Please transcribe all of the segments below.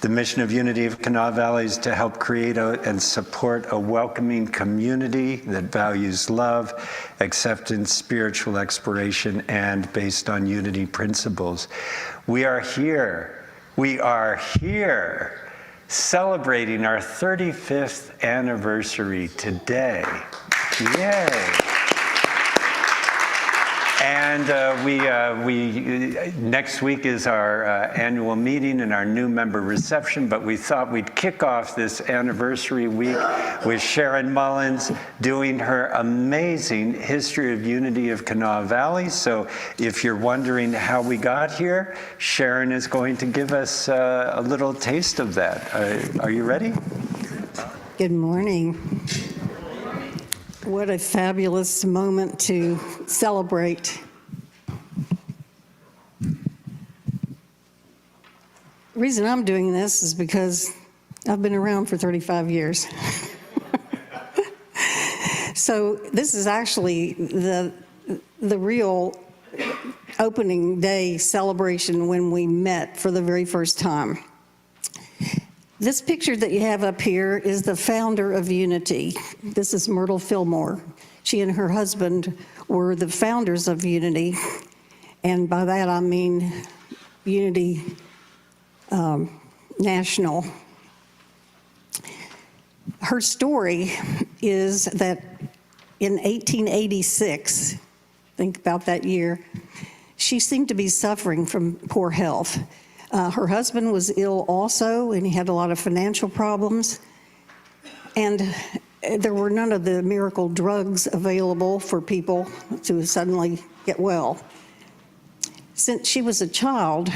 The mission of Unity of Kanawha Valley is to help create and support a welcoming community that values love, acceptance, spiritual exploration, and based on unity principles. We are here celebrating our 35th anniversary today. Yay! And next week is our annual meeting and our new member reception, but we thought we'd kick off this anniversary week with Sharon Mullins doing her amazing History of Unity of Kanawha Valley. So if you're wondering how we got here, Sharon is going to give us a little taste of that. Are you ready? Good morning. What a fabulous moment to celebrate. The reason I'm doing this is because I've been around for 35 years. So this is actually the real opening day celebration when we met for the very first time. This picture that you have up here is the founder of Unity. This is Myrtle Fillmore. She and her husband were the founders of Unity, and by that I mean Unity National. Her story is that in 1886, think about that year, she seemed to be suffering from poor health. Her husband was ill also, and he had a lot of financial problems. And there were none of the miracle drugs available for people to suddenly get well. Since she was a child,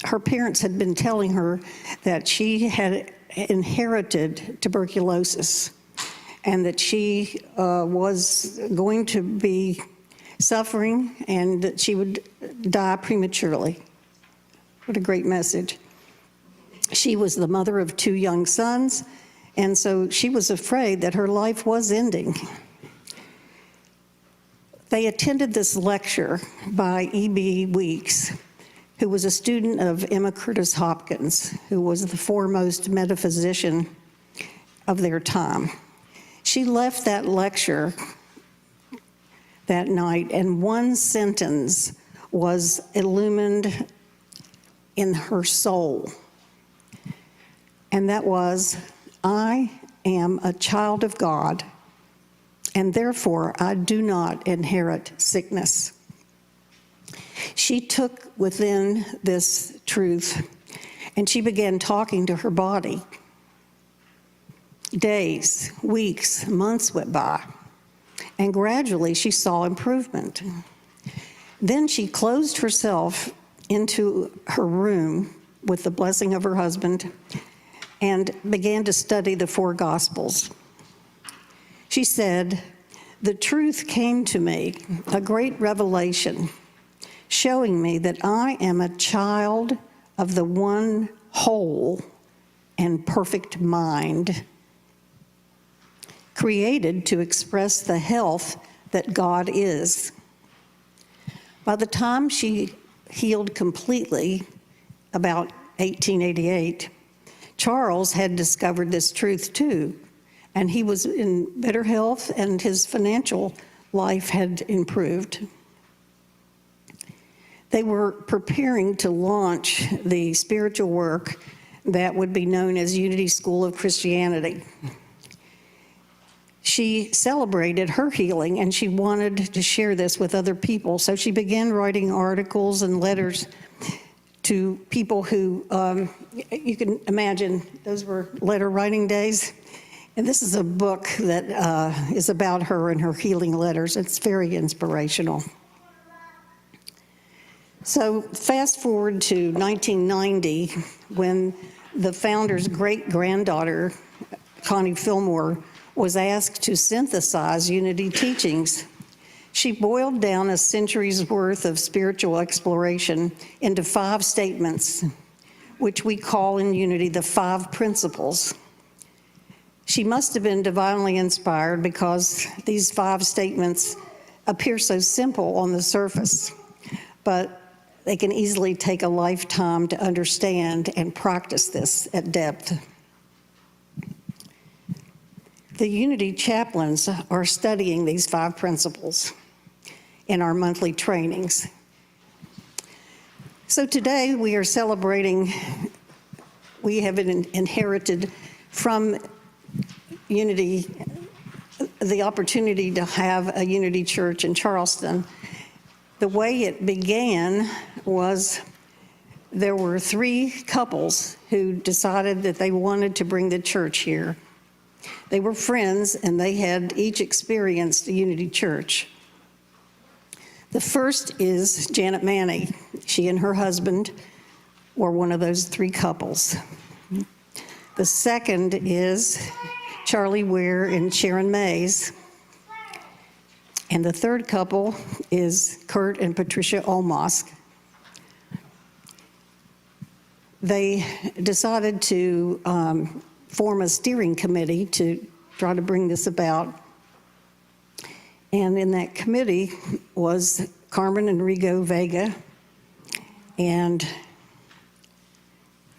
her parents had been telling her that she had inherited tuberculosis and that she was going to be suffering and that she would die prematurely. What a great message. She was the mother of 2 young sons, and so she was afraid that her life was ending. They attended this lecture by E.B. Weeks, who was a student of Emma Curtis Hopkins, who was the foremost metaphysician of their time. She left that lecture that night, and one sentence was illumined in her soul, and that was, "I am a child of God, and therefore I do not inherit sickness." She took within this truth, and she began talking to her body. Days, weeks, months went by, and gradually she saw improvement. Then she closed herself into her room with the blessing of her husband and began to study the 4 Gospels. She said, "The truth came to me, a great revelation, showing me that I am a child of the one whole and perfect mind, created to express the health that God is." By the time she healed completely, about 1888, Charles had discovered this truth too, and he was in better health and his financial life had improved. They were preparing to launch the spiritual work that would be known as Unity School of Christianity. She celebrated her healing and she wanted to share this with other people. So she began writing articles and letters to people who, you can imagine, those were letter writing days. And this is a book that is about her and her healing letters. It's very inspirational. So fast forward to 1990, when the founder's great-granddaughter, Connie Fillmore, was asked to synthesize Unity teachings. She boiled down a century's worth of spiritual exploration into 5 statements, which we call in Unity the 5 principles. She must have been divinely inspired because these 5 statements appear so simple on the surface, but they can easily take a lifetime to understand and practice this at depth. The Unity chaplains are studying these 5 principles in our monthly trainings. So today we are celebrating, we have inherited from Unity the opportunity to have a Unity Church in Charleston. The way it began was there were 3 couples who decided that they wanted to bring the church here. They were friends, and they had each experienced a Unity Church. The first is Janet Manny. She and her husband were one of those 3 couples. The second is Charlie Ware and Sharon Mays. And the third couple is Kurt and Patricia Olmosk. They decided to form a steering committee to try to bring this about. And in that committee was Carmen Enrico Vega and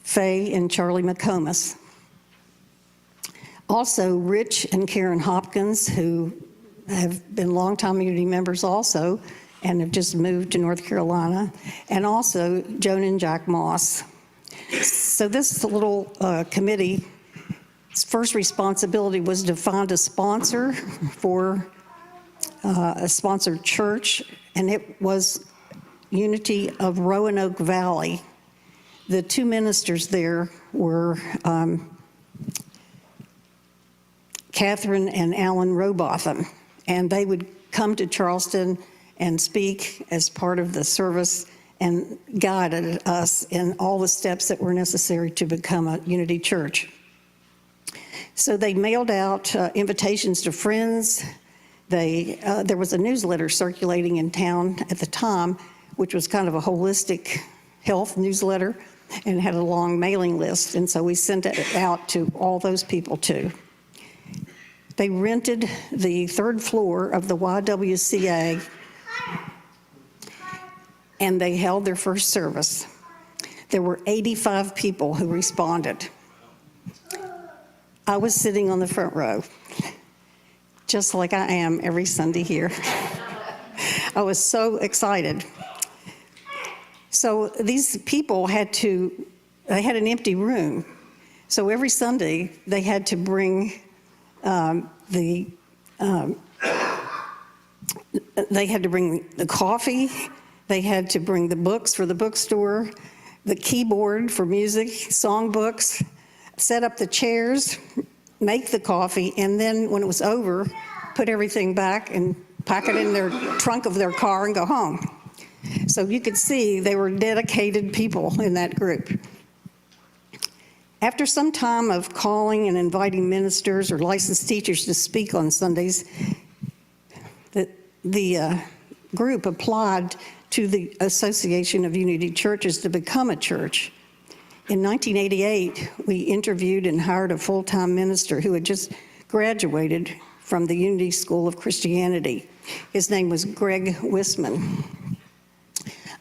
Faye and Charlie McComas. Also, Rich and Karen Hopkins, who have been longtime Unity members also and have just moved to North Carolina, and also Joan and Jack Moss. So this little committee's first responsibility was to find a sponsor for a sponsored church, and it was Unity of Roanoke Valley. The 2 ministers there were Catherine and Alan Robotham, and they would come to Charleston and speak as part of the service and guided us in all the steps that were necessary to become a Unity Church. So they mailed out invitations to friends. There was a newsletter circulating in town at the time, which was kind of a holistic health newsletter and had a long mailing list. And so we sent it out to all those people too. They rented the 3rd floor of the YWCA, and they held their first service. There were 85 people who responded. I was sitting on the front row, just like I am every Sunday here. I was so excited. So these people they had an empty room. So every Sunday they had to bring the coffee, they had to bring the books for the bookstore, the keyboard for music, songbooks, set up the chairs, make the coffee, and then when it was over, put everything back and pack it in their trunk of their car and go home. So you could see they were dedicated people in that group. After some time of calling and inviting ministers or licensed teachers to speak on Sundays, the group applied to the Association of Unity Churches to become a church. In 1988, we interviewed and hired a full-time minister who had just graduated from the Unity School of Christianity. His name was Greg Wisman.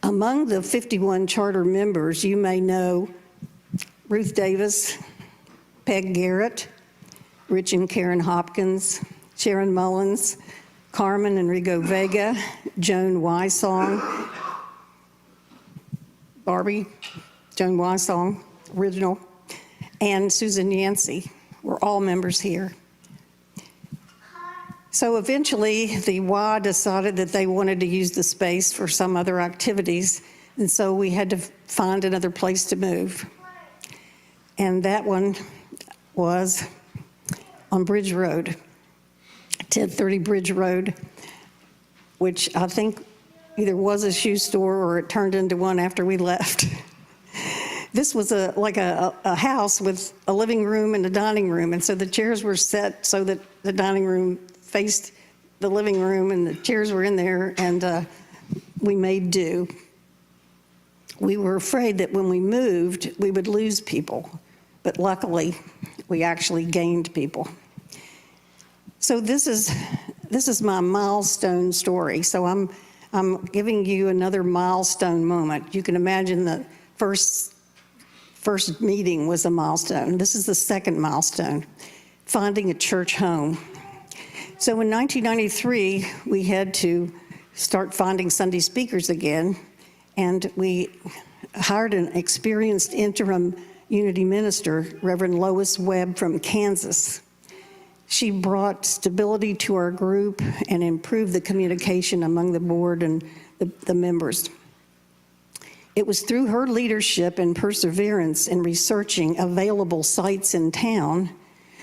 Among the 51 charter members, you may know Ruth Davis, Peg Garrett, Rich and Karen Hopkins, Sharon Mullins, Carmen Enrico Vega, Joan Wysong, Barbie, Joan Wysong, original, and Susan Yancey were all members here. So eventually the Y decided that they wanted to use the space for some other activities, and so we had to find another place to move. And that one was on Bridge Road, 1030 Bridge Road, which I think either was a shoe store or it turned into one after we left. This was like a house with a living room and a dining room, and so the chairs were set so that the dining room faced the living room and the chairs were in there, and we made do. We were afraid that when we moved, we would lose people, but luckily, we actually gained people. So this is my milestone story. So I'm giving you another milestone moment. You can imagine the first meeting was a milestone. This is the second milestone, finding a church home. So in 1993, we had to start finding Sunday speakers again, and we hired an experienced interim Unity minister, Reverend Lois Webb from Kansas. She brought stability to our group and improved the communication among the board and the members. It was through her leadership and perseverance in researching available sites in town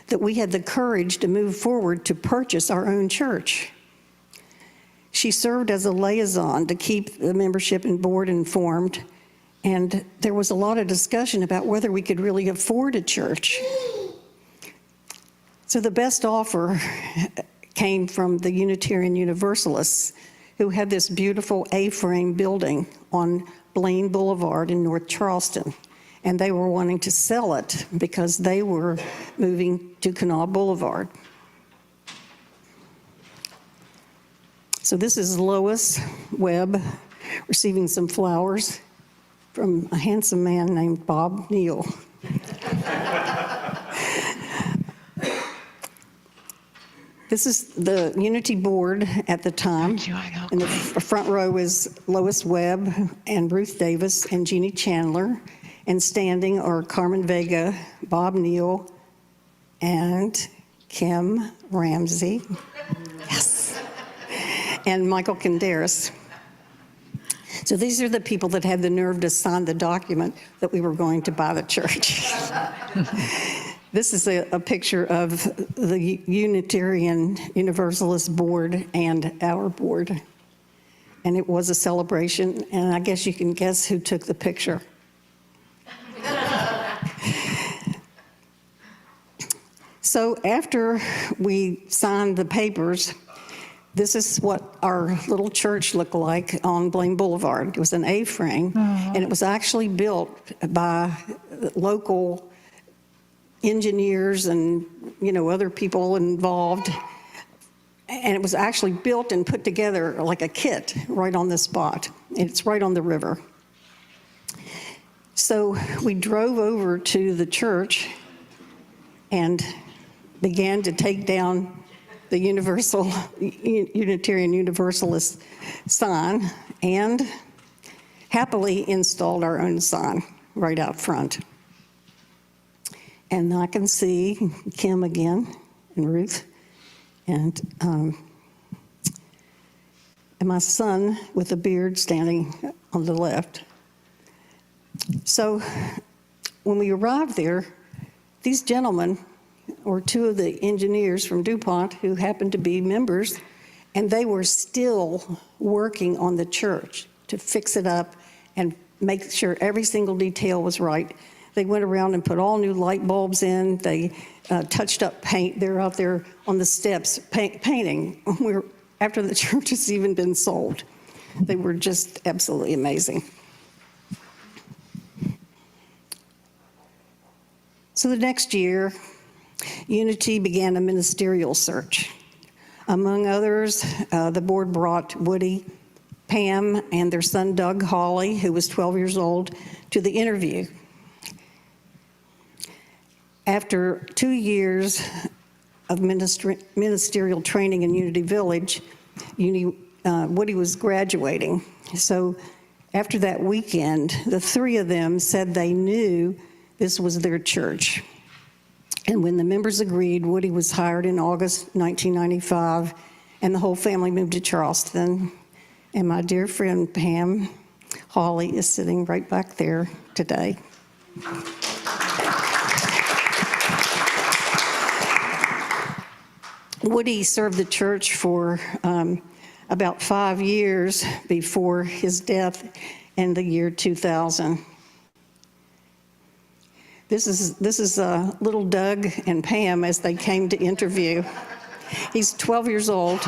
that we had the courage to move forward to purchase our own church. She served as a liaison to keep the membership and board informed, and there was a lot of discussion about whether we could really afford a church. So the best offer came from the Unitarian Universalists, who had this beautiful A-frame building on Blaine Boulevard in North Charleston. And they were wanting to sell it because they were moving to Kanawha Boulevard. So this is Lois Webb receiving some flowers from a handsome man named Bob Neal. This is the Unity board at the time. In the front row is Lois Webb and Ruth Davis and Jeannie Chandler. And standing are Carmen Vega, Bob Neal, and Kim Ramsey. Yes. And Michael Kinderis. So these are the people that had the nerve to sign the document that we were going to buy the church. This is a picture of the Unitarian Universalist board and our board. And it was a celebration, and I guess you can guess who took the picture. So after we signed the papers, this is what our little church looked like on Blaine Boulevard. It was an A-frame, and it was actually built by local engineers and, other people involved. And it was actually built and put together like a kit right on the spot. It's right on the river. So we drove over to the church and began to take down the Unitarian Universalist sign and happily installed our own sign right out front. And I can see Kim again and Ruth and my son with a beard standing on the left. So when we arrived there, these gentlemen were two of the engineers from DuPont who happened to be members, and they were still working on the church to fix it up and make sure every single detail was right. They went around and put all new light bulbs in. They touched up paint. They're out there on the steps painting after the church has even been sold. They were just absolutely amazing. So the next year, Unity began a ministerial search. Among others, the board brought Woody, Pam, and their son Doug Hawley, who was 12 years old, to the interview. After 2 years of ministerial training in Unity Village, Woody was graduating. So after that weekend, the three of them said they knew this was their church. And when the members agreed, Woody was hired in August 1995, and the whole family moved to Charleston. And my dear friend Pam Hawley is sitting right back there today. Woody served the church for about 5 years before his death in the year 2000. This is little Doug and Pam as they came to interview. He's 12 years old.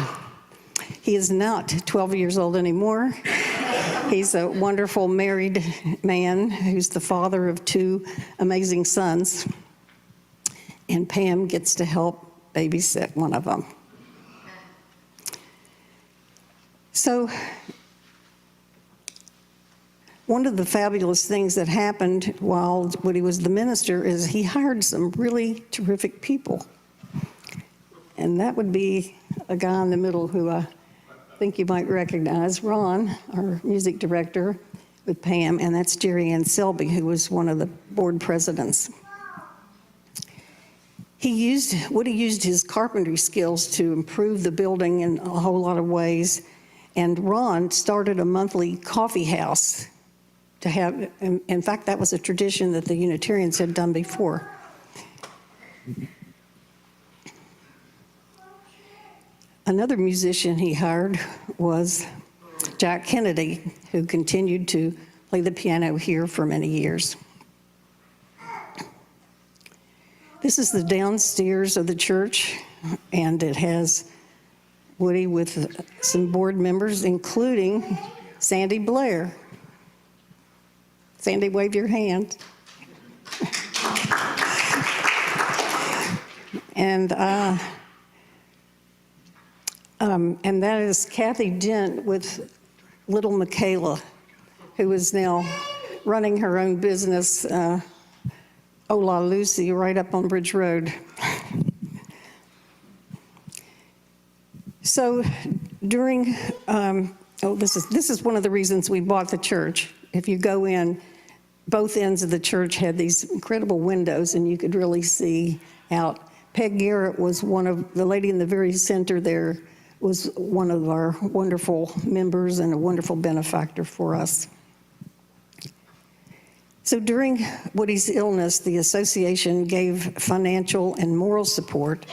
He is not 12 years old anymore. He's a wonderful married man who's the father of 2 amazing sons. And Pam gets to help babysit one of them. So one of the fabulous things that happened while Woody was the minister is he hired some really terrific people. And that would be a guy in the middle who I think you might recognize, Ron, our music director, with Pam, and that's Jerry Ann Selby, who was one of the board presidents. Woody used his carpentry skills to improve the building in a whole lot of ways, and Ron started a monthly coffee house to have, in fact, that was a tradition that the Unitarians had done before. Another musician he hired was Jack Kennedy, who continued to play the piano here for many years. This is the downstairs of the church, and it has Woody with some board members, including Sandy Blair. Sandy, wave your hand. And that is Kathy Dent with little Michaela, who is now running her own business, Ola Lucy, right up on Bridge Road. So during, this is one of the reasons we bought the church. If you go in, both ends of the church had these incredible windows, and you could really see out. Peg Garrett was the lady in the very center there, was one of our wonderful members and a wonderful benefactor for us. So during Woody's illness, the association gave financial and moral support,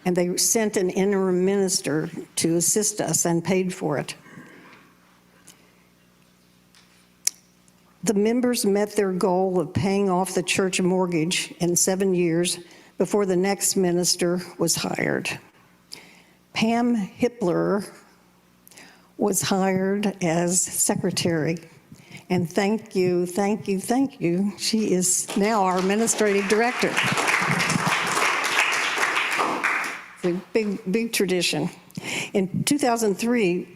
and they sent an interim minister to assist us and paid for it. The members met their goal of paying off the church mortgage in 7 years before the next minister was hired. Pam Hippler was hired as secretary. And thank you. She is now our administrative director. It's a big tradition. In 2003,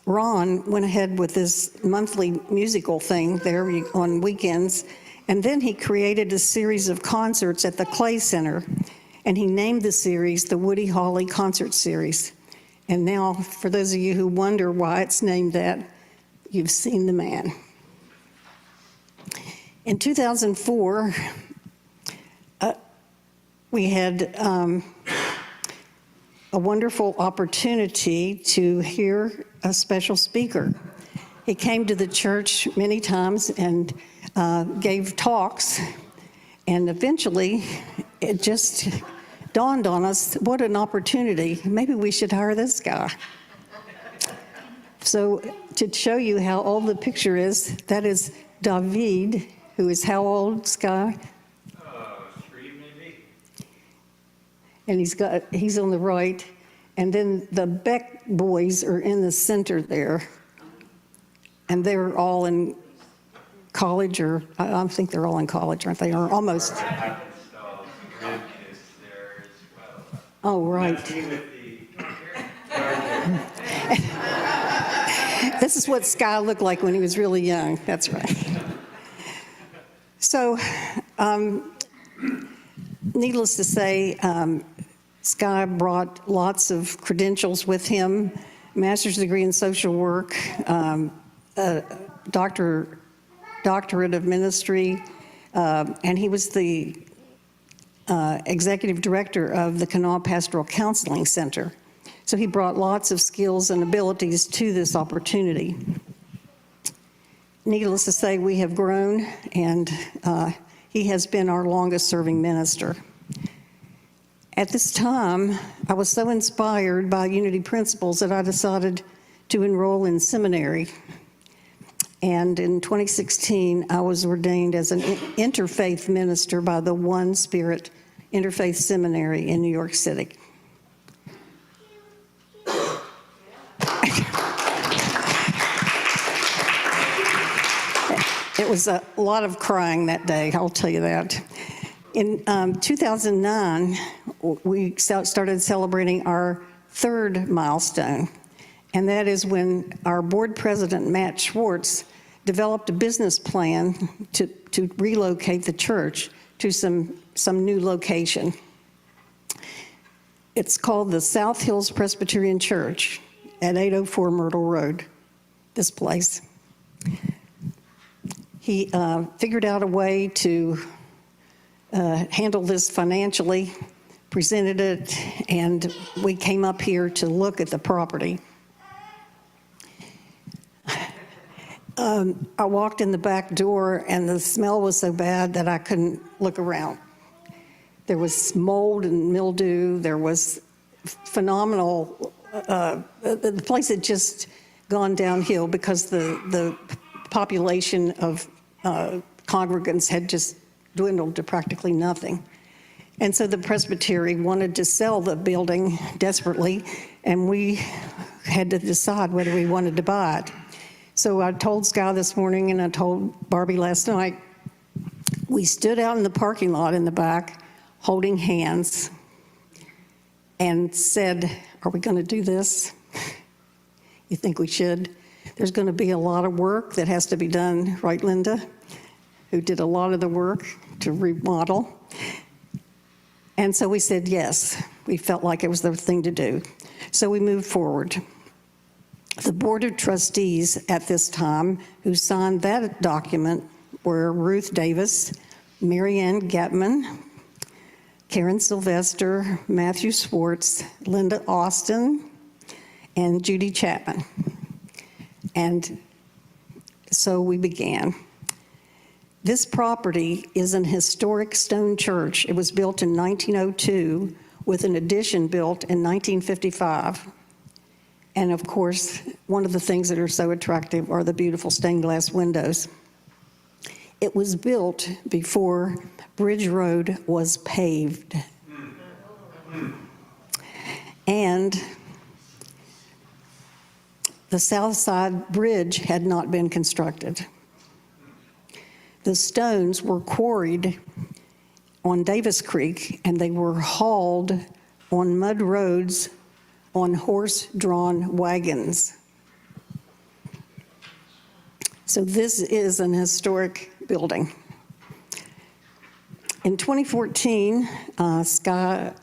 Ron went ahead with this monthly musical thing there on weekends, and then he created a series of concerts at the Clay Center, and he named the series the Woody Hawley Concert Series. And now, for those of you who wonder why it's named that, you've seen the man. In 2004, we had a wonderful opportunity to hear a special speaker. He came to the church many times and gave talks, and eventually it just dawned on us, what an opportunity. Maybe we should hire this guy. So to show you how old the picture is, that is David, who is how old, Sky? 3 maybe. And he's on the right. And then the Beck boys are in the center there. And they're all in college, or I think they're all in college, aren't they? Or almost. Rich is there as well. Oh, right. This is what Sky looked like when he was really young. That's right. So, needless to say, Sky brought lots of credentials with him, master's degree in social work, doctorate of ministry, and he was the executive director of the Kanawha Pastoral Counseling Center. So he brought lots of skills and abilities to this opportunity. Needless to say, we have grown, and he has been our longest serving minister. At this time, I was so inspired by Unity principles that I decided to enroll in seminary. And in 2016, I was ordained as an interfaith minister by the One Spirit Interfaith Seminary in New York City. It was a lot of crying that day, I'll tell you that. In 2009, we started celebrating our third milestone, And that is when our board president, Matt Schwartz, developed a business plan to relocate the church to some new location. It's called the South Hills Presbyterian Church at 804 Myrtle Road, this place. He figured out a way to handle this financially, presented it, and we came up here to look at the property. I walked in the back door and the smell was so bad that I couldn't look around. There was mold and mildew. There was phenomenal, the place had just gone downhill because the population of congregants had just dwindled to practically nothing. And so the presbytery wanted to sell the building desperately, and we had to decide whether we wanted to buy it. So I told Sky this morning, and I told Barbie last night, we stood out in the parking lot in the back, holding hands, and said, are we going to do this? You think we should? There's going to be a lot of work that has to be done, right, Linda? Who did a lot of the work to remodel. And so we said yes. We felt like it was the thing to do. So we moved forward. The Board of Trustees at this time who signed that document were Ruth Davis, Mary Ann Getman, Karen Sylvester, Matthew Swartz, Linda Austin, and Judy Chapman. And so we began. This property is an historic stone church. It was built in 1902 with an addition built in 1955. And of course, one of the things that are so attractive are the beautiful stained glass windows. It was built before Bridge Road was paved. And the South Side Bridge had not been constructed. The stones were quarried on Davis Creek, and they were hauled on mud roads on horse-drawn wagons. So this is an historic building. In 2014, Sky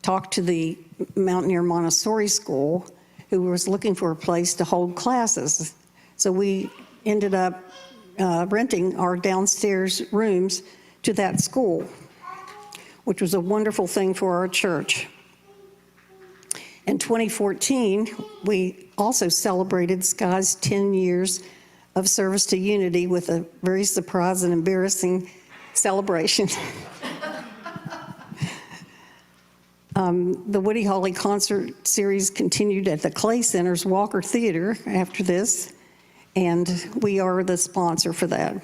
talked to the Mountaineer Montessori School, who was looking for a place to hold classes. So we ended up renting our downstairs rooms to that school, which was a wonderful thing for our church. In 2014, we also celebrated Sky's 10 years of service to Unity with a very surprised and embarrassing celebration. The Woody Holly concert series continued at the Clay Center's Walker Theater after this, and we are the sponsor for that.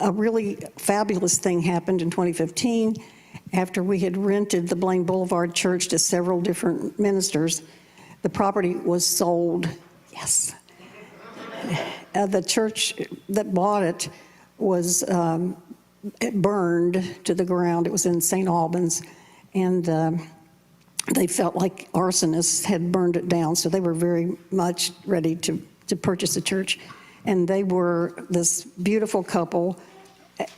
A really fabulous thing happened in 2015. After we had rented the Blaine Boulevard Church to several different ministers, the property was sold. Yes. The church that bought it was it burned to the ground. It was in St. Albans, and they felt like arsonists had burned it down, so they were very much ready to purchase the church. And they were this beautiful couple,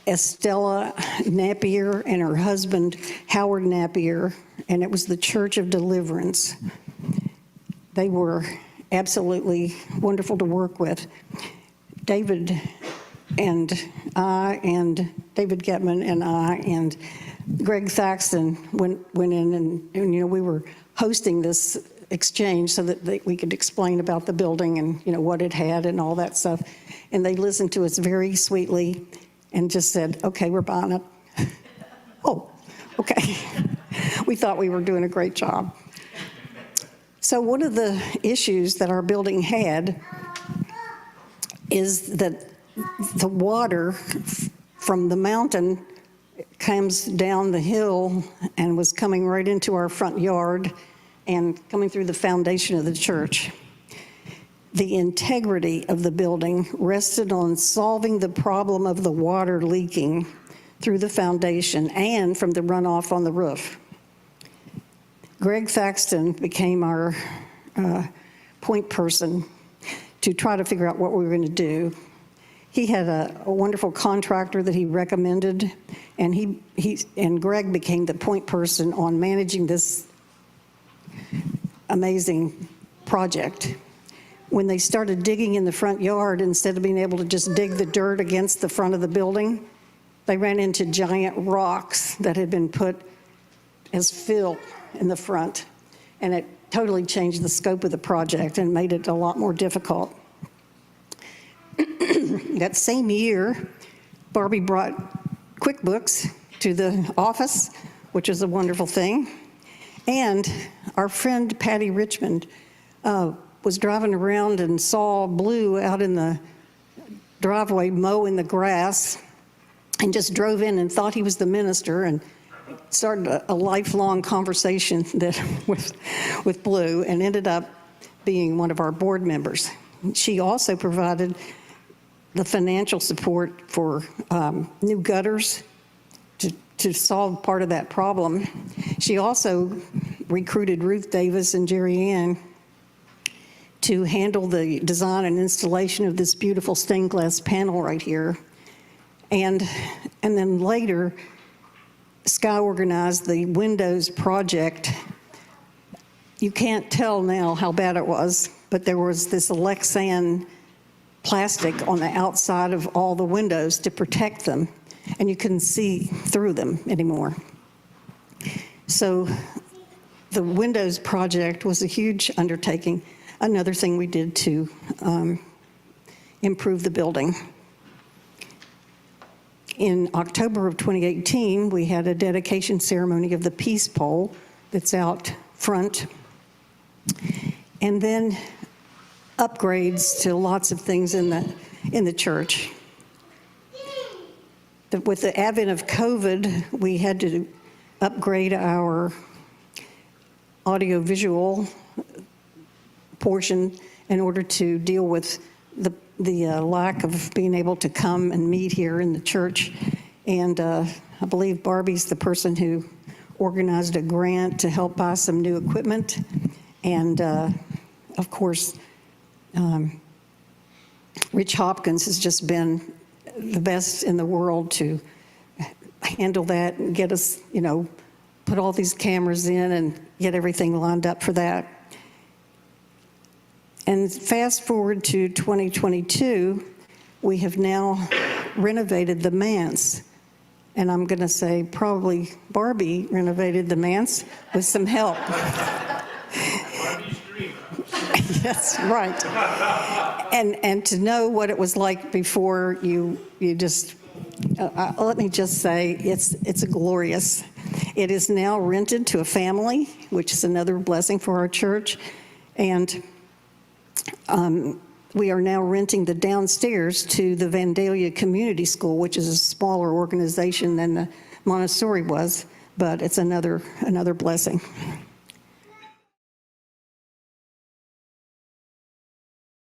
Estella Napier and her husband, Howard Napier, and it was the Church of Deliverance. They were absolutely wonderful to work with. David and I, and David Getman and I, and Greg Thaxton went in and we were hosting this exchange so that we could explain about the building and what it had and all that stuff. And they listened to us very sweetly and just said, okay, we're buying it. Oh, okay. We thought we were doing a great job. So one of the issues that our building had is that the water from the mountain comes down the hill and was coming right into our front yard and coming through the foundation of the church. The integrity of the building rested on solving the problem of the water leaking through the foundation and from the runoff on the roof. Greg Thaxton became our point person to try to figure out what we were going to do. He had a wonderful contractor that he recommended, and and Greg became the point person on managing this amazing project. When they started digging in the front yard, instead of being able to just dig the dirt against the front of the building, they ran into giant rocks that had been put as fill in the front, and it totally changed the scope of the project and made it a lot more difficult. That same year, Barbie brought QuickBooks to the office, which is a wonderful thing. And our friend Patty Richmond was driving around and saw Blue out in the driveway mowing the grass, and just drove in and thought he was the minister and started a lifelong conversation with Blue, and ended up being one of our board members. She also provided the financial support for new gutters to solve part of that problem. She also recruited Ruth Davis and Jerry Ann to handle the design and installation of this beautiful stained glass panel right here. And then later, Sky organized the windows project. You can't tell now how bad it was, but there was this Lexan plastic on the outside of all the windows to protect them, and you couldn't see through them anymore. So the windows project was a huge undertaking, another thing we did to improve the building. In October of 2018, we had a dedication ceremony of the peace pole that's out front, and then upgrades to lots of things in the church. With the advent of COVID, we had to upgrade our audiovisual portion in order to deal with the lack of being able to come and meet here in the church. And I believe Barbie's the person who organized a grant to help buy some new equipment. And of course, Rich Hopkins has just been the best in the world to handle that and get us, put all these cameras in and get everything lined up for that. And fast forward to 2022, we have now renovated the manse. And I'm going to say probably Barbie renovated the manse with some help. Yes, right. And to know what it was like before, you just, let me just say, it's glorious. It is now rented to a family, which is another blessing for our church. And we are now renting the downstairs to the Vandalia Community School, which is a smaller organization than the Montessori was, but it's another blessing.